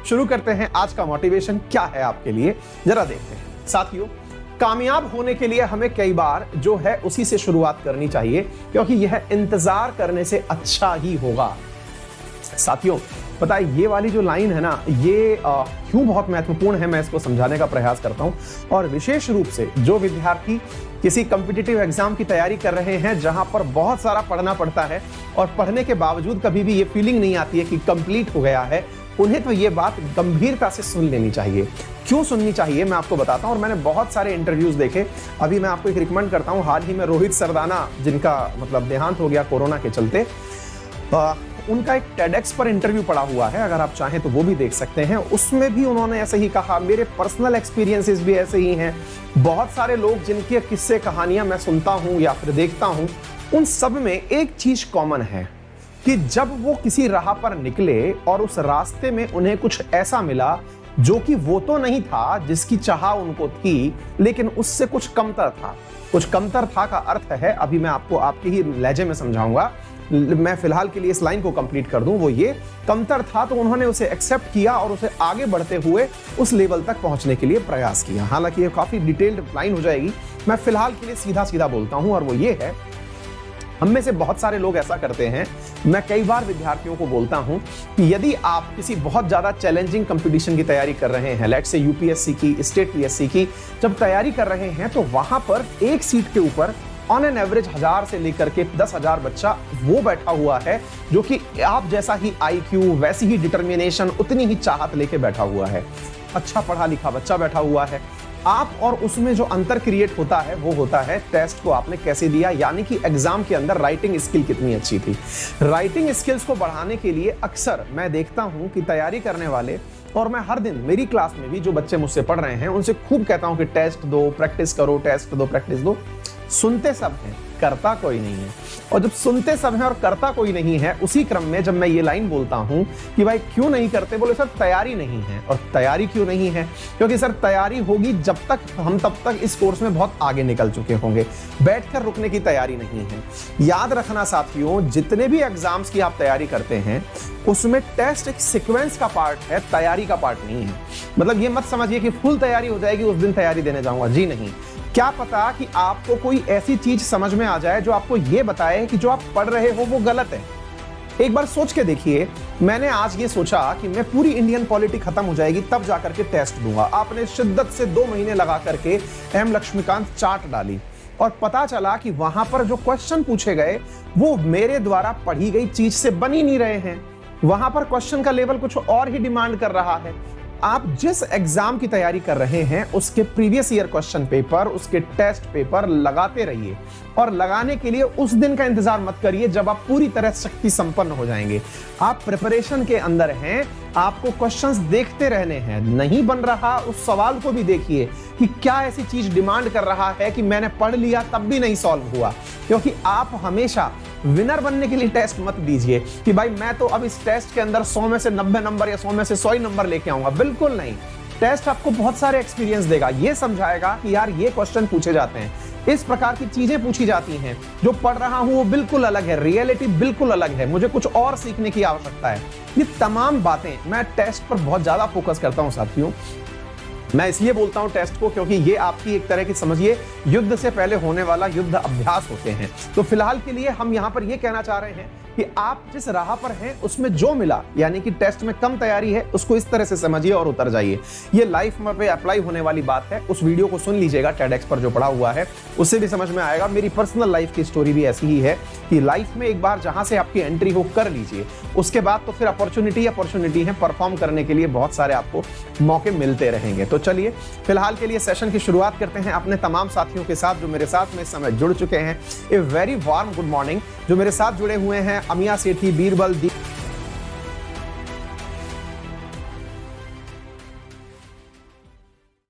शुरू करते हैं आज का मोटिवेशन क्या है आपके लिए, जरा देखते हैं। साथियों, कामयाब होने के लिए हमें कई बार जो है उसी से शुरुआत करनी चाहिए, क्योंकि यह इंतजार करने से अच्छा ही होगा। साथियों, पता है ये वाली जो लाइन है ना, ये क्यों बहुत महत्वपूर्ण है, मैं इसको समझाने का प्रयास करता हूं। और विशेष रूप से जो विद्यार्थी किसी कॉम्पिटिटिव एग्जाम की तैयारी कर रहे हैं, जहां पर बहुत सारा पढ़ना पड़ता है और पढ़ने के बावजूद कभी भी ये फीलिंग नहीं आती है कि कंप्लीट हो गया है, उन्हें तो ये बात गंभीरता से सुन लेनी चाहिए। क्यों सुननी चाहिए, मैं आपको बताता हूं। और मैंने बहुत सारे इंटरव्यूज देखे। अभी मैं आपको एक रिकमेंड करता हूं, हाल ही में रोहित सरदाना, जिनका मतलब देहांत हो गया कोरोना के चलते, उनका एक TEDx पर इंटरव्यू पड़ा हुआ है, अगर आप चाहें तो वो भी देख सकते हैं। उसमें भी उन्होंने ऐसे ही कहा, मेरे पर्सनल एक्सपीरियंसेस भी ऐसे ही हैं। बहुत सारे लोग जिनके किस्से कहानियां मैं सुनता हूं या फिर देखता हूं, उन सब में एक चीज कॉमन है कि जब वो किसी राह पर निकले और उस रास्ते में उन्हें कुछ ऐसा मिला जो कि वो तो नहीं था जिसकी चाह उनको थी, लेकिन उससे कुछ कमतर था। कुछ कमतर था का अर्थ है, अभी मैं आपको आपके ही लहजे में समझाऊंगा, मैं फिलहाल के लिए इस लाइन को कंप्लीट कर दूं। वो ये कमतर था तो उन्होंने उसे एक्सेप्ट किया और उसे आगे बढ़ते हुए उस लेवल तक पहुंचने के लिए प्रयास किया। हालांकि ये काफी डिटेल्ड लाइन हो जाएगी, मैं फिलहाल के लिए सीधा सीधा बोलता हूं, और वो ये है, हम में से बहुत सारे लोग ऐसा करते हैं। मैं कई बार विद्यार्थियों को बोलता हूं कि यदि आप किसी बहुत ज्यादा चैलेंजिंग कंपटीशन की तैयारी कर रहे हैं, लेट्स से यूपीएससी की, स्टेट पीएससी की, जब तैयारी कर रहे हैं तो वहां पर एक सीट के ऊपर ऑन एन एवरेज 1000 से लेकर के 10,000 बच्चा वो बैठा हुआ है जो कि आप जैसा ही IQ, वैसी ही डिटर्मिनेशन, उतनी ही चाहत लेके बैठा हुआ है। अच्छा पढ़ा लिखा बच्चा बैठा हुआ है। आप और उसमें जो अंतर क्रिएट होता है वो होता है टेस्ट को आपने कैसे दिया, यानी कि एग्जाम के अंदर राइटिंग स्किल कितनी अच्छी थी। राइटिंग स्किल्स को बढ़ाने के लिए अक्सर मैं देखता हूं कि तैयारी करने वाले, और मैं हर दिन मेरी क्लास में भी जो बच्चे मुझसे पढ़ रहे हैं उनसे खूब कहता हूं कि टेस्ट दो, प्रैक्टिस करो, टेस्ट दो, प्रैक्टिस दो। सुनते सब हैं, करता कोई नहीं है। और जब सुनते सब हैं और करता कोई नहीं है, उसी क्रम में जब मैं ये लाइन बोलता हूं कि भाई क्यों नहीं करते, बोले सर तैयारी नहीं है। और तैयारी क्यों नहीं है? क्योंकि सर तैयारी होगी जब तक हम तब तक इस कोर्स में बहुत आगे निकल चुके होंगे, बैठकर रुकने की तैयारी नहीं है। याद रखना साथियों, जितने भी एग्जाम्स की आप तैयारी करते हैं उसमें टेस्ट एक सीक्वेंस का पार्ट है, तैयारी का पार्ट नहीं है। मतलब ये मत समझिए कि फुल तैयारी हो जाएगी उस दिन तैयारी देने जाऊंगा, जी नहीं। क्या पता कि आपको कोई ऐसी चीज समझ में आ जाए जो आपको यह बताए कि जो आप पढ़ रहे हो वो गलत है। एक बार सोच के देखिए, मैंने आज ये सोचा कि मैं पूरी इंडियन पॉलिटी खत्म हो जाएगी तब जाकर के टेस्ट दूंगा। आपने शिद्दत से 2 महीने लगा करके M लक्ष्मीकांत चार्ट डाली और पता चला कि वहां पर जो क्वेश्चन पूछे गए वो मेरे द्वारा पढ़ी गई चीज से बन ही नहीं रहे हैं। वहां पर क्वेश्चन का लेवल कुछ और ही डिमांड कर रहा है। आप जिस एग्जाम की तैयारी कर रहे हैं उसके प्रीवियस ईयर क्वेश्चन पेपर, उसके टेस्ट पेपर लगाते रहिए, और लगाने के लिए उस दिन का इंतजार मत करिए जब आप पूरी तरह शक्ति संपन्न हो जाएंगे। आप प्रिपरेशन के अंदर हैं, आपको क्वेश्चंस देखते रहने हैं। नहीं बन रहा उस सवाल को भी देखिए कि क्या ऐसी चीज डिमांड कर रहा है कि मैंने पढ़ लिया तब भी नहीं सॉल्व हुआ। क्योंकि आप हमेशा विनर बनने के लिए टेस्ट मत दीजिए कि भाई मैं तो अब इस टेस्ट के अंदर 100 में से 90 नंबर या 100 में से 100 नंबर लेके आऊंगा। बिल्कुल नहीं। टेस्ट आपको बहुत सारे एक्सपीरियंस देगा, ये समझाएगा कि यार ये क्वेश्चन पूछे जाते हैं, इस प्रकार की चीजें पूछी जाती हैं, जो पढ़ रहा हूं वो बिल्कुल अलग है, रियलिटी बिल्कुल अलग है, मुझे कुछ और सीखने की आवश्यकता है। ये तमाम बातें मैं टेस्ट पर बहुत ज्यादा फोकस करता हूं साथियों। मैं इसलिए बोलता हूं टेस्ट को क्योंकि ये आपकी एक तरह की समझिए युद्ध से पहले होने वाला युद्ध अभ्यास होते हैं। तो फिलहाल के लिए हम यहां पर ये कहना चाह रहे हैं कि आप जिस राह पर हैं उसमें जो मिला, यानी कि टेस्ट में कम तैयारी है, उसको इस तरह से समझिए और उतर जाइए। ये लाइफ में पे अप्लाई होने वाली बात है। उस वीडियो को सुन लीजिएगा TEDx पर जो पड़ा हुआ है, उससे भी समझ में आएगा। मेरी पर्सनल लाइफ की स्टोरी भी ऐसी ही है कि लाइफ में एक बार जहां से आपकी एंट्री हो कर लीजिए, उसके बाद तो फिर अपॉर्चुनिटी है, परफॉर्म करने के लिए बहुत सारे आपको मौके मिलते रहेंगे। तो चलिए फिलहाल के लिए सेशन की शुरुआत करते हैं अपने तमाम साथियों के साथ जो मेरे साथ में इस समय जुड़ चुके हैं। A very warm good morning. जो मेरे साथ जुड़े हुए हैं अमिया सेठी, बीरबल,